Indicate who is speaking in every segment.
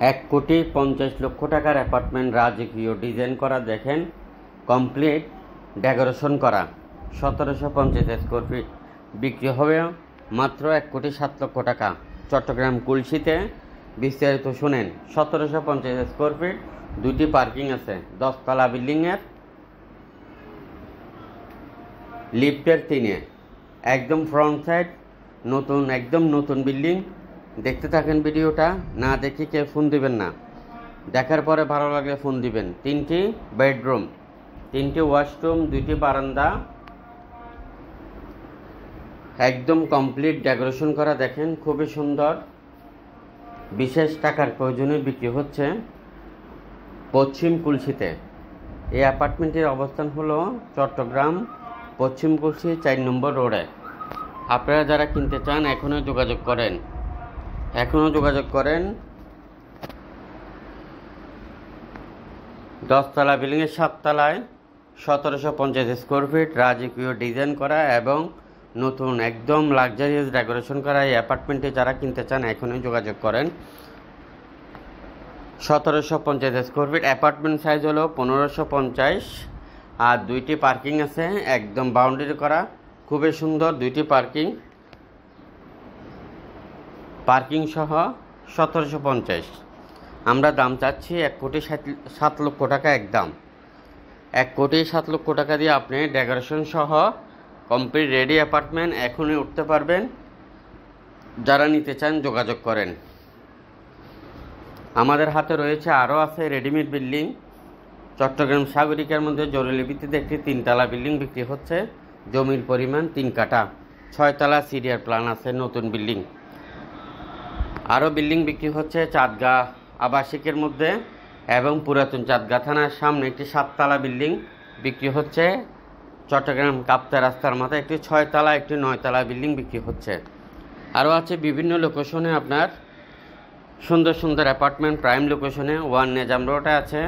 Speaker 1: 1,50,00,000 টাকার অ্যাপার্টমেন্ট, রাজকীয় ডিজাইন করা, দেখেন কমপ্লিট ডেকোরেশন করা, 1750 স্কোয়ার ফিট বিক্রি হবে মাত্র 1,07,00,000 টাকা। চট্টগ্রাম কুলশিতে। বিস্তারিত শুনেন। 1750 স্কোয়ার ফিট, 2টি পার্কিং আছে, 10 তলা বিল্ডিংয়ের, লিফটের 3-এ, একদম ফ্রন্ট সাইড, নতুন, একদম নতুন বিল্ডিং। দেখতে থাকেন ভিডিওটা, না দেখে কেউ ফোন দিবেন না, দেখার পরে ভালো লাগলে ফোন দিবেন। 3টি বেডরুম, 3টি ওয়াশরুম, 2টি বারান্দা, একদম কমপ্লিট ডেকোরেশন করা, দেখেন খুবই সুন্দর। বিশেষ টাকার প্রয়োজনে বিক্রি হচ্ছে পশ্চিম কুলশিতে। এই অ্যাপার্টমেন্টের অবস্থান হলো চট্টগ্রাম পশ্চিম কুলশি 4 নম্বর রোডে। আপনারা যারা কিনতে চান এখনও যোগাযোগ করেন। 10 তলা বিল্ডিংয়ের 7 তলায় 1750 স্কোয়ার ফিট, রাজকীয় ডিজাইন করা এবং নতুন, একদম লাক্সারিয়াস ডেকোরেশন করা এই অ্যাপার্টমেন্টে যারা কিনতে চান এখনই যোগাযোগ করেন। 1750 স্কোয়ার ফিট, অ্যাপার্টমেন্ট সাইজ হলো 1550, আর 2টি পার্কিং আছে, একদম বাউন্ডারি করা, খুবই সুন্দর 2টি পার্কিং সহ 1750। আমরা দাম চাচ্ছি 1,07,00,000 টাকা একদম। 1,07,00,000 টাকা দিয়ে আপনি ডেকোরেশন সহ কমপ্লিট রেডি অ্যাপার্টমেন্ট এখনই উঠতে পারবেন। যারা নিতে চান যোগাযোগ করেন। আমাদের হাতে রয়েছে, আরও আছে রেডিমেড বিল্ডিং। চট্টগ্রাম সাগরিকার মধ্যে জরুরি ভিত্তিতে একটি 3 তলা বিল্ডিং বিক্রি হচ্ছে, জমির পরিমাণ 3 কাঠা, 6 তলা সিরিয়ার প্ল্যান আছে, নতুন বিল্ডিং। আরও বিল্ডিং বিক্রি হচ্ছে চাঁদগাঁ আবাসিকের মধ্যে এবং পুরাতন চাঁদগাঁ থানার সামনে একটি 7 তলা বিল্ডিং বিক্রি হচ্ছে। চট্টগ্রাম কাপ্তা রাস্তার মাথায় একটি 6 তলা, একটি 9 তলা বিল্ডিং বিক্রি হচ্ছে। আরও আছে বিভিন্ন লোকেশনে আপনার সুন্দর সুন্দর অ্যাপার্টমেন্ট। প্রাইম লোকেশনে 1 নেজাম রোডে আছে,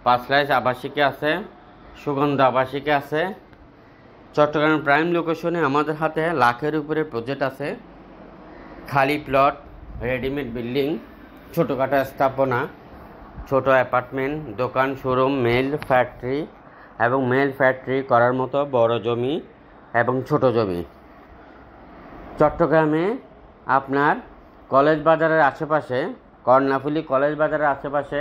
Speaker 1: 5 লাইস আবাসিকে আছে, সুগন্ধ আবাসিকে আছে। চট্টগ্রাম প্রাইম লোকেশনে আমাদের হাতে লাখের উপরে প্রজেক্ট আছে, খালি প্লট, রেডিমেড বিল্ডিং, ছোটোখাটো স্থাপনা, ছোট অ্যাপার্টমেন্ট, দোকান, শোরুম, মেল ফ্যাক্টরি করার মতো বড় জমি এবং ছোট জমি। চট্টগ্রামে আপনার কলেজ বাজারের আশেপাশে, কর্ণফুলী কলেজ বাজারের আশেপাশে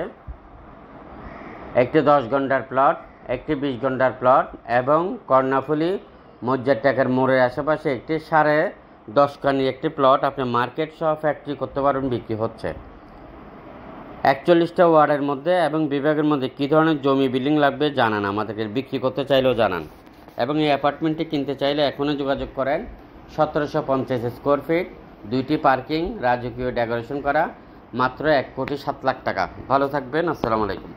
Speaker 1: একটি 10 ঘন্টার প্লট, একটি 20 ঘন্টার প্লট এবং কর্ণফুলী মজ্জারটাকের মোড়ের আশেপাশে একটি 10.5 কানি একটি প্লট আপনি মার্কেট সহ ফ্যাক্টরি করতে পারবেন, বিক্রি হচ্ছে। 41টা ওয়ার্ডের মধ্যে এবং বিভাগের মধ্যে কী ধরনের জমি বিল্ডিং লাগবে জানান আমাদেরকে, বিক্রি করতে চাইলেও জানান। এবং এই অ্যাপার্টমেন্টটি কিনতে চাইলে এখনই যোগাযোগ করেন। 1750 স্কোয়ার ফিট, 2টি পার্কিং, রাজকীয় ডেকোরেশন করা, মাত্র 1,07,00,000 টাকা। ভালো থাকবেন, আসসালামু আলাইকুম।